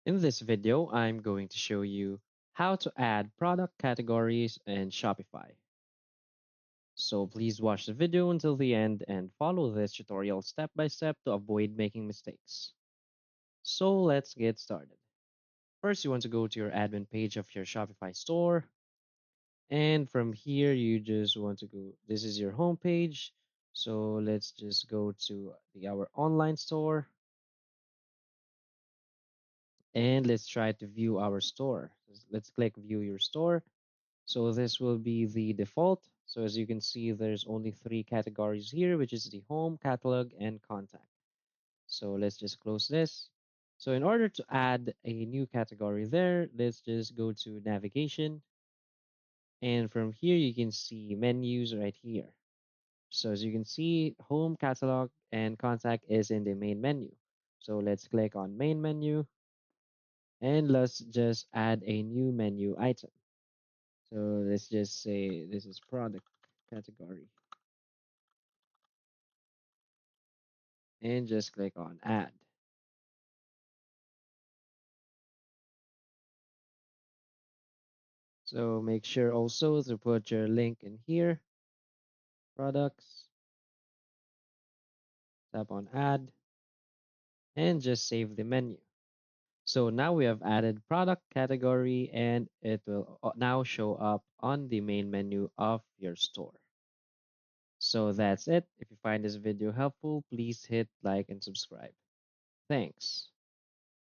In this video, I'm going to show you how to add product categories in Shopify. So please watch the video until the end and follow this tutorial step by step to avoid making mistakes. So let's get started. First, you want to go to your admin page of your Shopify store. And from here, you just want to go, this is your home page. So let's just go to our online store and let's try to view our store. Let's click view your store. So this will be the default. So as you can see, there's only three categories here, which is the home, catalog, and contact. So let's just close this. So in order to add a new category there, let's just go to navigation. And from here, you can see menus right here. So as you can see, home, catalog, and contact is in the main menu. So let's click on main menu and let's just add a new menu item. So let's just say this is product category. And just click on add. So make sure also to put your link in here, products, tap on add, and just save the menu. So now we have added product category and it will now show up on the main menu of your store. So that's it. If you find this video helpful, please hit like and subscribe. Thanks.